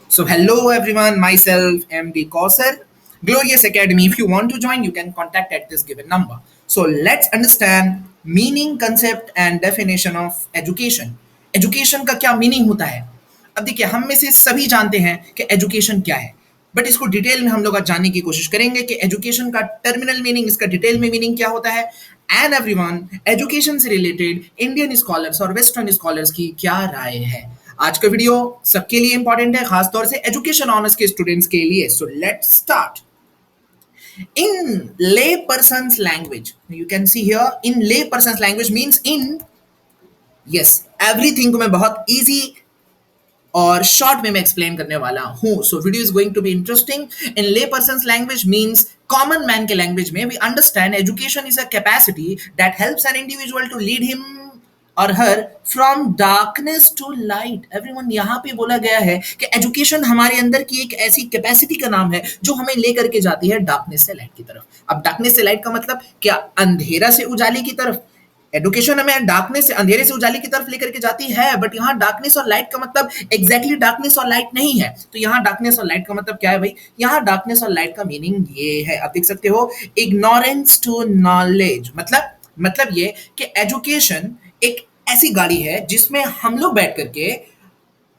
So, hello everyone, myself MD Kausar, Glorious Academy. If you want to join, you can contact at this given number. So, let's understand meaning, concept, and definition of education. Education का क्या meaning होता है? अब देखिए, हम में से सभी जानते हैं कि एजुकेशन क्या है, बट इसको डिटेल में हम लोग आज जानने की कोशिश करेंगे कि एजुकेशन का टर्मिनल मीनिंग, इसका डिटेल में मीनिंग क्या होता है, एंड एवरीवन एजुकेशन से रिलेटेड इंडियन स्कॉलर्स और वेस्टर्न स्कॉलर्स की क्या राय है। आज का वीडियो सबके लिए इंपॉर्टेंट है, खासतौर से एजुकेशन ऑनर्स के स्टूडेंट्स के लिए। So let's start. In lay person's language, you can see here, in lay person's language means in, yes, everything को मैं बहुत easy और शॉर्ट में मैं एक्सप्लेन करने वाला हूं। So video is going to be interesting. In lay persons language means common man के लैंग्वेज में we understand education is a capacity that helps an individual to lead him और her from darkness to light. Everyone, यहाँ पे बोला गया है कि education हमारे अंदर की एक ऐसी कैपेसिटी का नाम है जो हमें लेकर के जाती है डार्कनेस से लाइट की तरफ। अब डार्कनेस से लाइट का मतलब क्या? अंधेरा से उजाले की तरफ। एजुकेशन हमें डार्कनेस से, अंधेरे से उजाले की तरफ लेकर के जाती है, बट यहाँ डार्कनेस और लाइट का मतलब एग्जैक्टली डार्कनेस और लाइट नहीं है। तो यहाँ डार्कनेस और लाइट का मतलब क्या है भाई? यहाँ डार्कनेस और लाइट का मीनिंग ये है, आप देख सकते हो, इग्नोरेंस टू नॉलेज। मतलब ये कि एजुकेशन एक ऐसी गाड़ी है जिसमें हम लोग बैठ करके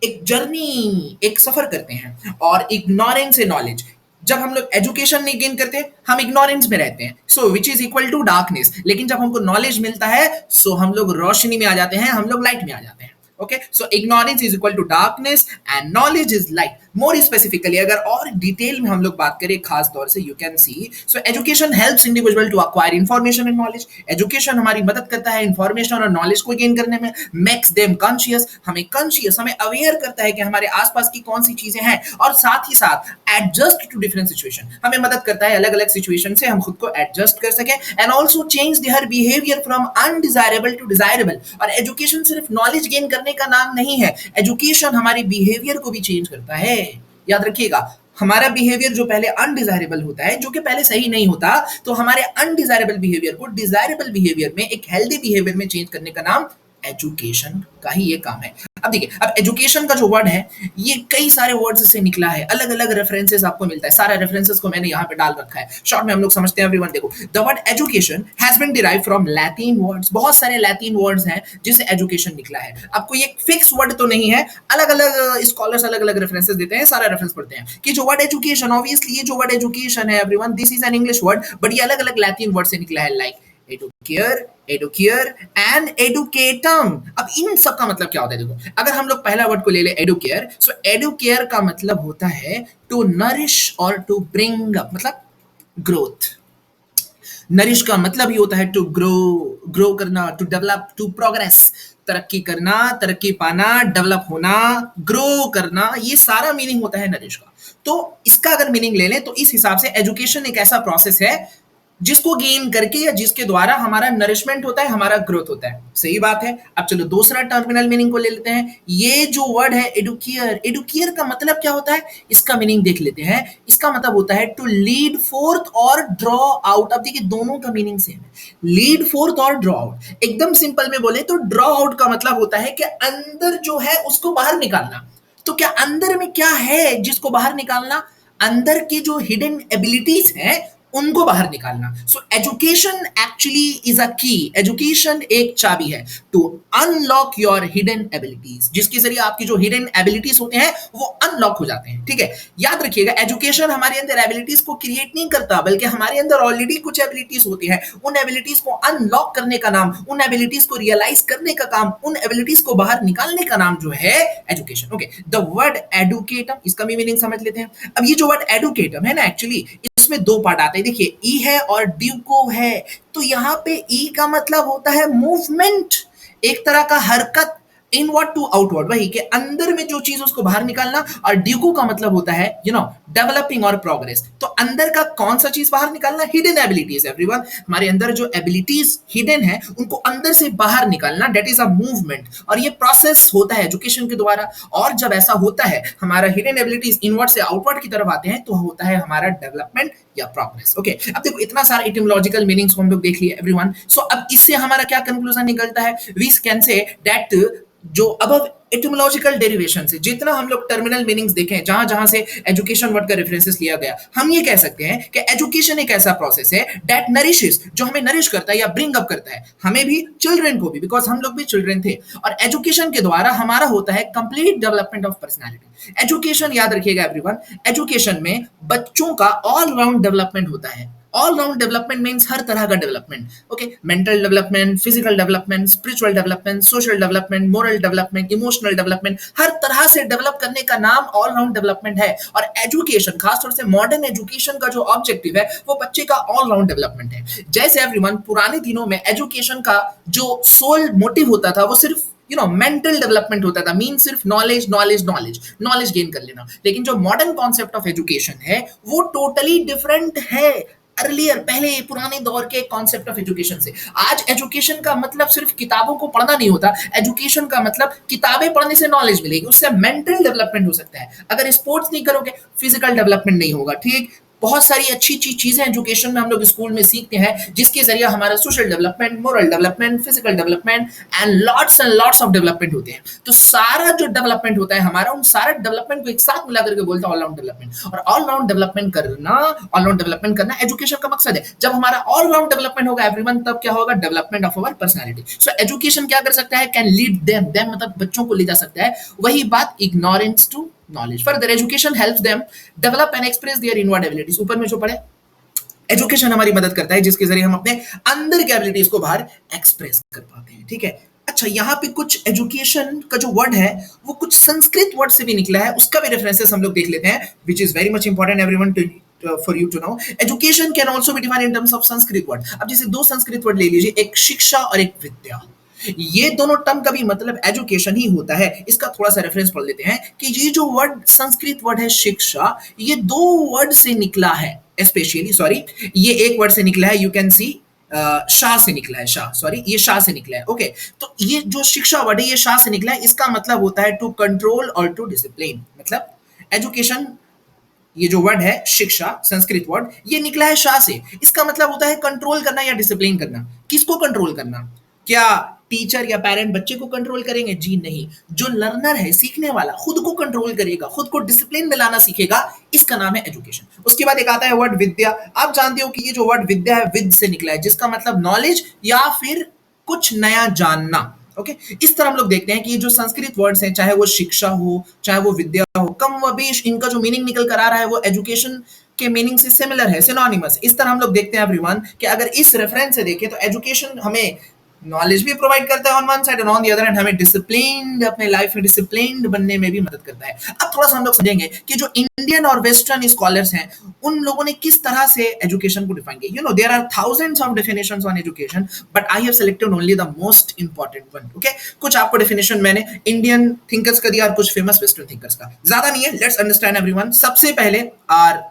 एक जर्नी, एक सफर करते हैं, और इग्नोरेंस से नॉलेज। जब हम लोग एजुकेशन नहीं गेन करते, हम इग्नोरेंस में रहते हैं, so which is equal to darkness. लेकिन जब हमको नॉलेज मिलता है, सो हम लोग रोशनी में आ जाते हैं, हम लोग लाइट में आ जाते हैं। Okay, so ignorance is equal to darkness and knowledge is light. More specifically अगर और डिटेल में हम लोग बात करें, खास तौर से you can see, so education helps individual to acquire information and knowledge. Education हमारी मदद करता है इंफॉर्मेशन और नॉलेज को गेन करने में। मेक्स देम कॉन्शियस, हमें अवेयर करता है कि हमारे आसपास की कौन सी चीजें हैं, और साथ ही साथ एडजस्ट टू डिफरेंट सिचुएशन, हमें मदद करता है अलग अलग सिचुएशन से हम खुद को एडजस्ट कर सके, and also change their behaviour from undesirable to desirable. और एजुकेशन सिर्फ नॉलेज गेन करने का नाम नहीं है, एजुकेशन हमारे बिहेवियर को भी चेंज करता है। याद रखिएगा, हमारा बिहेवियर जो पहले अनडिजायरेबल होता है, जो कि पहले सही नहीं होता, तो हमारे अनडिजायरेबल बिहेवियर को डिजायरेबल बिहेवियर में, एक हेल्दी बिहेवियर में चेंज करने का नाम एजुकेशन का ही ये काम है। अब देखिए, अब एजुकेशन का जो वर्ड है, ये कई सारे वर्ड्स से निकला है, अलग अलग रेफरेंसेस आपको मिलता है। सारे रेफरेंसेस को मैंने यहाँ पे डाल रखा है, शॉर्ट में हम लोग समझते हैं। एवरीवन देखो, the word education has been derived from Latin words. बहुत सारे लैटिन वर्ड्स हैं जिससे एजुकेशन निकला है। आपको ये फिक्स वर्ड तो नहीं है, अलग अलग स्कॉलर्स अलग अलग रेफरेंसेस देते हैं, सारा रेफरेंस पढ़ते हैं कि जो वर्ड एजुकेशन, ऑब्वियसली ये जो वर्ड एजुकेशन है everyone, this is an English word, but ये अलग अलग लैटिन वर्ड से निकला है, लाइक एडुकेयर एंड एडुकेटम। अब इन सब का मतलब क्या होता है? देखो, अगर हम लोग पहला वर्ड को ले ले एडुकेयर, सो एडुकेयर का मतलब होता है टू नरिश और टू ब्रिंग अप, मतलब ग्रोथ। नरिश का मतलब ही होता है टू ग्रो करना, टू डेवलप, टू प्रोग्रेस, तरक्की करना, तरक्की पाना, डेवलप होना, ग्रो करना, ये सारा मीनिंग होता है नरिश का। तो इसका अगर मीनिंग ले लें, तो इस हिसाब से एजुकेशन एक ऐसा प्रोसेस है जिसको गेन करके या जिसके द्वारा हमारा नरिशमेंट होता है, हमारा ग्रोथ होता है। सही बात है। अब चलो दूसरा टर्मिनल मीनिंग को ले लेते हैं। ये जो वर्ड है एडुकेयर, एडुकेयर का मतलब क्या होता है, इसका मीनिंग देख लेते हैं। इसका मतलब होता है टू लीड फोर्थ और ड्रॉ आउट। अब देखिए, दोनों का मीनिंग सेम है, लीड फोर्थ और ड्रॉ आउट। एकदम सिंपल में बोले तो ड्रॉ आउट का मतलब होता है कि अंदर जो है उसको बाहर निकालना। तो क्या अंदर में क्या है जिसको बाहर निकालना? अंदर की जो हिडन एबिलिटीज हैं उनको बाहर निकालना। So education actually is a key, education एक चाबी है to unlock your hidden abilities, जिसके जरिए आपकी जो हिडन एबिलिटीज होते हैं वो अनलॉक हो जाते हैं। ठीक है, याद रखिएगा, एजुकेशन हमारे अंदर एबिलिटीज को क्रिएट नहीं करता, बल्कि हमारे अंदर ऑलरेडी कुछ एबिलिटीज होती हैं। उन एबिलिटीज को अनलॉक करने का नाम, उन एबिलिटीज को रियलाइज करने का काम, उन एबिलिटीज को बाहर निकालने का नाम जो है एजुकेशन। ओके, द वर्ड एडुकेटम, इसका भी मीनिंग समझ लेते हैं। अब ये जो वर्ड एडुकेटम है ना, एक्चुअली इसमें दो पार्ट आते हैं। देखिए, ई है और ड्यूको है। तो यहां पे ई का मतलब होता है मूवमेंट, एक तरह का हरकत, इनवर्ड टू आउटवर्ड, वही के अंदर में जो चीज उसको बाहर निकालना। और ड्यूको का मतलब होता है डेवलपिंग और प्रोग्रेस। तो अंदर का कौन सा चीज बाहर निकालना? Hidden abilities. एवरीवन, हमारे अंदर जो एबिलिटीज हिडन है उनको अंदर से बाहर निकालना, दैट इज अ मूवमेंट। और ये प्रोसेस होता है एजुकेशन के द्वारा। और जब ऐसा होता है, हमारा हिडन एबिलिटीज इनवर्ड से आउटवर्ड की तरफ आते हैं, तो होता है हमारा डेवलपमेंट या प्रोग्रेस। ओके, अब देखो, इतना सारा इटिमोलॉजिकल मीनिंग्स हम लोग देख लिए एवरीवन। सो अब इससे हमारा क्या कंक्लूजन निकलता है? वी कैन से दैट जो अबव एटिमोलॉजिकल डेरिवेशन से, जितना हम लोग टर्मिनल मीनिंग्स देखें, जहां जहां से एजुकेशन वर्ड का रेफरेंसेस लिया गया, हम ये कह सकते हैं कि एजुकेशन एक ऐसा प्रोसेस है दैट नरिशेस, जो हमें नरिश करता है या ब्रिंग अप करता है, हमें भी, चिल्ड्रन को भी, बिकॉज हम लोग भी चिल्ड्रन थे, और एजुकेशन के द्वारा हमारा होता है complete development of personality. Education, याद रखिएगा एवरीवन, एजुकेशन में बच्चों का ऑल राउंड डेवलपमेंट होता है। ऑल राउंड डेवलपमेंट मीन्स हर तरह का development, okay, mental development, physical development, spiritual development, social development, moral development, emotional development, हर तरह से डेवलप करने का नाम ऑल राउंड डेवलपमेंट है। और एजुकेशन, खासतौर से मॉडर्न एजुकेशन का जो ऑब्जेक्टिव है वो बच्चे का ऑल राउंड डेवलपमेंट है। जैसे एवरीवन, पुराने दिनों में एजुकेशन का जो सोल मोटिव होता था वो सिर्फ मेंटल डेवलपमेंट होता था, मीन सिर्फ knowledge knowledge knowledge knowledge gain कर लेना। लेकिन जो मॉडर्न कॉन्सेप्ट ऑफ एजुकेशन है वो टोटली डिफरेंट है अर्लियर, पहले पुराने दौर के कॉन्सेप्ट ऑफ एजुकेशन से। आज एजुकेशन का मतलब सिर्फ किताबों को पढ़ना नहीं होता, एजुकेशन का मतलब किताबें पढ़ने से नॉलेज मिलेगी, उससे मेंटल डेवलपमेंट हो सकता है। अगर स्पोर्ट्स नहीं करोगे, फिजिकल डेवलपमेंट नहीं होगा, ठीक। बहुत सारी अच्छी अच्छी चीजें एजुकेशन में हम लोग स्कूल में सीखते हैं, जिसके जरिए हमारा social development, moral development, physical development and lots of development होते हैं। तो सारा जो डेवलपमेंट होता है हमारा, उन सारे डेवलपमेंट को एक साथ मिला करके बोलते हैं ऑल राउंड डेवलपमेंट। और ऑल राउंड डेवलपमेंट करना एजुकेशन का मकसद है। जब हमारा ऑल राउंड डेवलपमेंट होगा एवरीवन, तब क्या होगा? Development of our personality. So education क्या कर सकता है? कैन लीड देम मतलब बच्चों को ले जा सकता है। वही बात, ignorance to knowledge. Further, education helps them develop and express their inward abilities. ऊपर में जो पढ़े, एजुकेशन हमारी मदद करता है जिसके जरिए हम अपने अंदर के एबिलिटीज को बाहर एक्सप्रेस कर पाते हैं, ठीक है। अच्छा, यहाँ पे कुछ एजुकेशन का जो वर्ड है वो कुछ संस्कृत वर्ड से भी निकला है, उसका भी रेफरेंसेस हम लोग देख लेते हैं, which is very much important everyone to for you to know. Education can also be defined in terms of Sanskrit word. अब जैसे दो संस्कृत वर्ड ले लीजिए, एक शिक्षा और एक विद्या। ये दोनों टर्म का भी मतलब एजुकेशन ही होता है। इसका थोड़ा सा रेफरेंस पढ़ लेते हैं कि ये जो वर्ड संस्कृत वर्ड है शिक्षा, ये दो वर्ड से निकला है, स्पेशली सॉरी, ये एक वर्ड से निकला है, यू कैन सी शाह से निकला है, शाह, सॉरी, ये शाह से निकला है, ओके। तो ये जो शिक्षा वर्ड है ये शाह से निकला है। इसका मतलब होता है टू कंट्रोल और टू डिसिप्लिन। मतलब एजुकेशन, ये जो वर्ड है शिक्षा, संस्कृत वर्ड, ये निकला है शाह से। इसका मतलब होता है कंट्रोल करना या डिसिप्लिन करना। किसको कंट्रोल करना? क्या टीचर या पेरेंट बच्चे को कंट्रोल करेंगे? जी नहीं। जो लर्नर है, सीखने वाला, खुद को कंट्रोल करेगा, खुद को डिसिप्लिन में लाना सीखेगा, इसका नाम है एजुकेशन। उसके बाद एक आता है वर्ड विद्या। आप जानते हो कि ये जो वर्ड विद्या है विद से निकला है, जिसका मतलब नॉलेज या फिर कुछ नया जानना, ओके। इस तरह हम लोग देखते हैं कि ये जो संस्कृत वर्ड्स हैं, चाहे वो शिक्षा हो चाहे वो विद्या हो, कम व बेश इनका जो मीनिंग निकल कर आ रहा है वो एजुकेशन के मीनिंग से सिमिलर है, सिनोनिमस। इस तरह हम लोग देखते हैं एवरीवन कि अगर इस रेफरेंस से देखें तो एजुकेशन हमें नॉलेज भी प्रोवाइड करता है ऑन वन साइड, और ऑन द अदर हैंड हमें डिसिप्लिन, अपने लाइफ में डिसिप्लिन्ड बनने में भी मदद करता है। अब थोड़ा सा हम लोग समझेंगे कि जो इंडियन और वेस्टर्न स्कॉलर्स हैं उन लोगों ने किस तरह से एजुकेशन को डिफाइन किया। You know there are thousands of definitions on education, but I have selected only the most important one, okay. कुछ आपको डेफिनेशन मैंने इंडियन थिंकर्स का दिया और कुछ फेमस वेस्टर्न थिंकर्स का, ज्यादा नहीं है, लेट्स अंडरस्टैंड एवरीवन। सबसे पहले our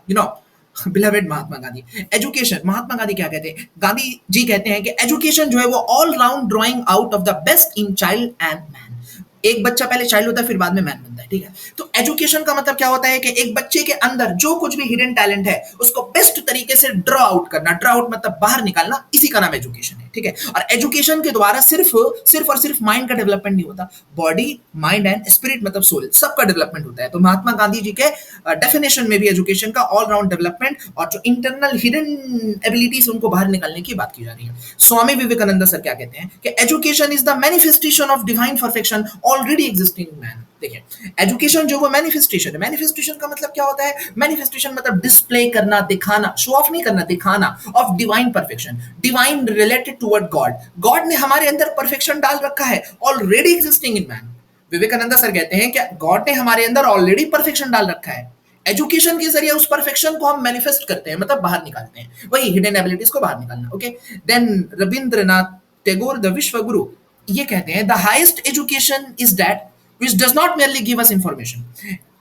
beloved Mahatma Gandhi. Education, Mahatma Gandhi क्या कहते हैं? गांधी जी कहते हैं कि एजुकेशन जो है वो all round drawing out of the best in child and man. एक बच्चा पहले चाइल्ड होता है फिर बाद में मैन बनता है, ठीक है। तो एजुकेशन का मतलब क्या होता है कि एक बच्चे के अंदर जो कुछ भी हिडन टैलेंट है उसको बेस्ट तरीके से ड्रॉ आउट करना, ड्रॉ आउट मतलब बाहर निकालना, इसी का नाम एजुकेशन है, ठीक है। और एजुकेशन के द्वारा सिर्फ और सिर्फ माइंड का डेवलपमेंट नहीं होता, बॉडी, माइंड एंड स्पिरिट मतलब सोल, सबका डेवलपमेंट होता है। तो महात्मा गांधी जी के डेफिनेशन में भी एजुकेशन का ऑल राउंड डेवलपमेंट और जो इंटरनल हिडन एबिलिटीज उनको बाहर निकालने की बात की जा रही है। स्वामी विवेकानंद सर क्या कहते हैं कि education is the manifestation of divine perfection already existing in man. देखिए, एजुकेशन जो वो मैनिफेस्टेशन है। मैनिफेस्टेशन का मतलब क्या होता है? मैनिफेस्टेशन मतलब डिस्प्ले करना, दिखाना, शो ऑफ नहीं करना, दिखाना of divine perfection, divine related toward God. God ने हमारे अंदर परफेक्शन डाल रखा है, already existing in man. Vivekananda sir कहते हैं कि गॉड ने हमारे अंदर ऑलरेडी परफेक्शन डाल रखा है, एजुकेशन के जरिए उस परफेक्शन को हम मैनिफेस्ट करते हैं, मतलब बाहर निकालते हैं, वही हिडन एबिलिटीज को बाहर निकालना, okay. Then Rabindranath Tagore the Vishwa Guru ये कहते हैं the highest education is that which does not merely give us information.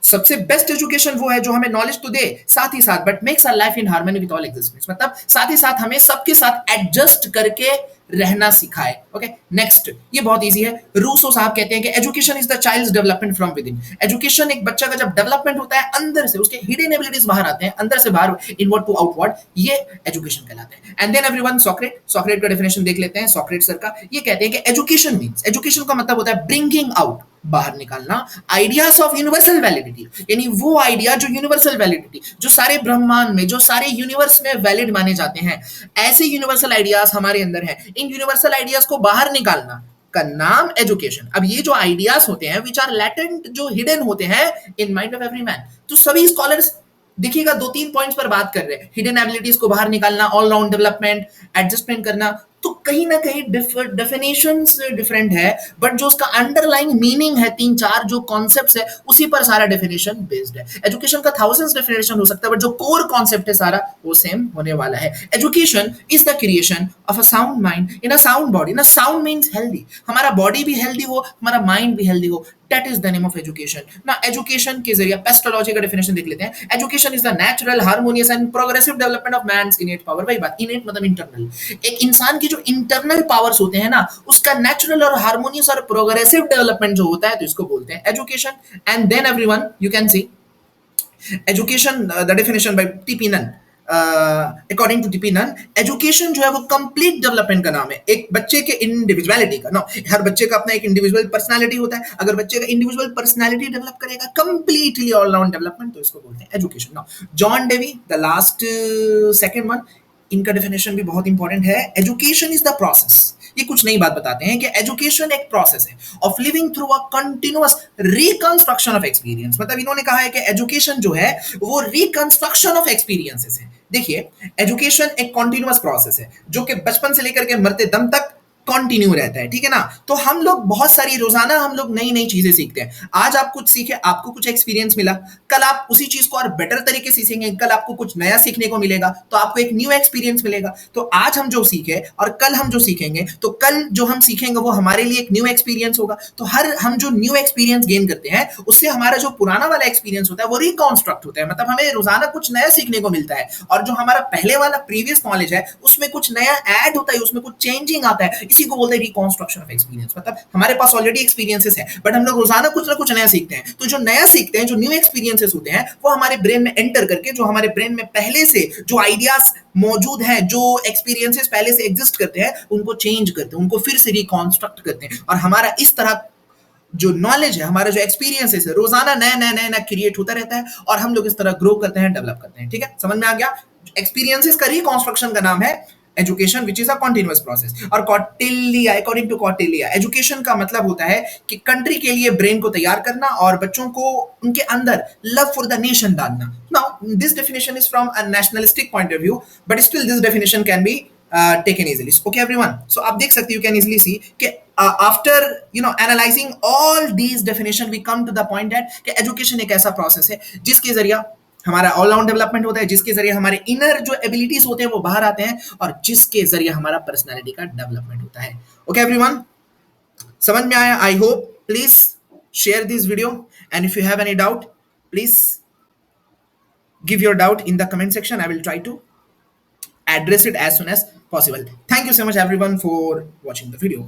सबसे बेस्ट एजुकेशन वो है जो हमें नॉलेज तो दे, साथ ही साथ but makes our life in harmony with all existence, मतलब साथ ही साथ हमें सबके साथ एडजस्ट करके रहना सिखाए, ओके। नेक्स्ट, ये बहुत इजी है। रूसो साहब कहते हैं कि education is the child's development from with in. Education एक बच्चा का जब डेवलपमेंट होता है अंदर से, उसके हिडन एबिलिटीज बाहर आते हैं, अंदर से बाहर, इनवर्ड टू आउटवर्ड, ये एजुकेशन कहलाते हैं। एंड देन एवरीवन, सॉक्रेट का डेफिनेशन देख लेते हैं, सॉक्रेट सर का। ये कहते हैं कि एजुकेशन मींस, एजुकेशन का मतलब होता है ब्रिंगिंग आउट, बाहर निकालना। आइडियाज ऑफ यूनिवर्सल वैलिडिटी, यानी वो आइडिया जो यूनिवर्सल वैलिडिटी, जो सारे ब्रह्मांड में, जो सारे यूनिवर्स में वैलिड माने जाते हैं, ऐसे यूनिवर्सल आइडियाज हमारे अंदर हैं। इन यूनिवर्सल आइडियाज को बाहर निकालना का नाम एजुकेशन। अब ये जो आइडियाज होते हैं विच आर लैटेंट, जो हिडन होते हैं in mind of every man, तो सभी स्कॉलर्स देखिएगा दो तीन पॉइंट्स पर बात कर रहे हैं। हिडन एबिलिटीज को बाहर निकालना, ऑल राउंड डेवलपमेंट, एडजस्टमेंट करना, तो कहीं ना कहीं डेफिनेशंस डिफरेंट है, बट जो उसका अंडरलाइंग मीनिंग है, तीन चार जो कॉन्सेप्ट्स है, उसी पर सारा डेफिनेशन बेस्ड है। एजुकेशन का थाउजेंड्स डेफिनेशन हो सकता है, बट जो कोर कॉन्सेप्ट है सारा वो सेम होने वाला है। Education is the creation of a sound mind in a sound body. ना साउंड मीन्स हेल्दी, हमारा बॉडी भी हेल्दी हो, हमारा माइंड भी हेल्दी हो, that is the name of education. Now education के जरिए पेस्टोलॉजी का डेफिनेशन देख लेते हैं। Education is the natural harmonious and progressive development of man's innate power. वही बात, इनेट मतलब इंटरनल, एक इंसान की जो इंटरनल पावर्स होते हैं ना, उसका नेचुरल और हार्मोनियस और प्रोग्रेसिव डेवलपमेंट जो होता है, तो इसको बोलते हैं education. And then everyone you can see education, the definition by TP Nunn, according to TP Nunn, education जो है वो कंप्लीट डेवलपमेंट का नाम है, एक बच्चे के इंडिविजुअलिटी का। नो, हर बच्चे का अपना एक इंडिविजुअल पर्सनालिटी होता है, अगर बच्चे का इंडिविजुअल पर्सनालिटी डेवलप करेगा, कंप्लीटली ऑल राउंड डेवलपमेंट, तो इसको बोलते हैं education. No, John Dewey the last second one, इनका डेफिनेशन भी बहुत इंपॉर्टेंट है। एजुकेशन इज द प्रोसेस, ये कुछ नई बात बताते हैं कि एजुकेशन एक प्रोसेस है of living through a continuous reconstruction of experience. मतलब इन्होंने कहा है कि एजुकेशन जो है वो रिकंस्ट्रक्शन ऑफ एक्सपीरियंसेस है। देखिए, एजुकेशन एक कॉन्टिन्यूअस प्रोसेस है जो कि बचपन से लेकर के मरते दम तक कंटिन्यू रहता है, ठीक है ना। तो हम लोग बहुत सारी रोजाना हम लोग नई नई चीजें सीखते हैं। आज आप कुछ सीखे, आपको कुछ एक्सपीरियंस मिला, कल आप उसी चीज को और बेटर तरीके से सीखेंगे, कल आपको कुछ नया सीखने को मिलेगा, तो आपको एक न्यू एक्सपीरियंस मिलेगा। तो आज हम जो सीखे और कल हम जो सीखेंगे, तो कल जो हम सीखेंगे वो हमारे लिए एक न्यू एक्सपीरियंस होगा। तो हर हम जो न्यू एक्सपीरियंस गेन करते हैं, उससे हमारा जो पुराना वाला एक्सपीरियंस होता है वो रिकॉन्स्ट्रक्ट होता है। मतलब हमें रोजाना कुछ नया सीखने को मिलता है, और जो हमारा पहले वाला प्रीवियस नॉलेज है उसमें कुछ नया ऐड होता है, उसमें कुछ चेंजिंग आता है, इसी को बोलते हैं रिकॉन्स्ट्रक्शन ऑफ एक्सपीरियंस। मतलब हमारे पास ऑलरेडी एक्सपीरियंसेस है, बट हम लोग रोजाना कुछ ना कुछ नया सीखते हैं। तो जो नया सीखते हैं, जो न्यू एक्सपीरियंसेस होते हैं, वो हमारे ब्रेन में एंटर करके, जो हमारे ब्रेन में पहले से जो आइडियाज मौजूद हैं, जो एक्सपीरियंसेस पहले से एग्जिस्ट करते हैं, उनको चेंज करते हैं, उनको फिर से रिकॉन्स्ट्रक्ट करते हैं। और हमारा इस तरह जो नॉलेज है, हमारा जो एक्सपीरियंसेस है, रोजाना नया नया नया नया क्रिएट होता रहता है, और हम लोग इस तरह ग्रो करते हैं, डेवलप करते हैं। ठीक है, समझ में आ गया। एक्सपीरियंसेस का रिकॉन्स्ट्रक्शन का नाम है education, which is a continuous process. और Kautilya, according to Kautilya, education का मतलब होता है कि कंट्री के लिए ब्रेन को तैयार करना और बच्चों को उनके अंदर लव फॉर द नेशन डालना। Now this definition is from a nationalistic point of view, but still this definition can be taken easily. Okay, everyone. So आप देख सकते, you can easily see कि after analyzing all these definition, we come to the point that कि education एक ऐसा process है जिसके जरिए हमारा ऑल राउंड डेवलपमेंट होता है, जिसके जरिए हमारे इनर जो एबिलिटीज होते हैं वो बाहर आते हैं, और जिसके जरिए हमारा पर्सनालिटी का डेवलपमेंट होता है। ओके एवरीवन, समझ में आया? I hope. Please share this video, and if you have any doubt, please give your doubt in the comment section. I will try to address it as soon as possible. Thank you so much everyone for watching the video.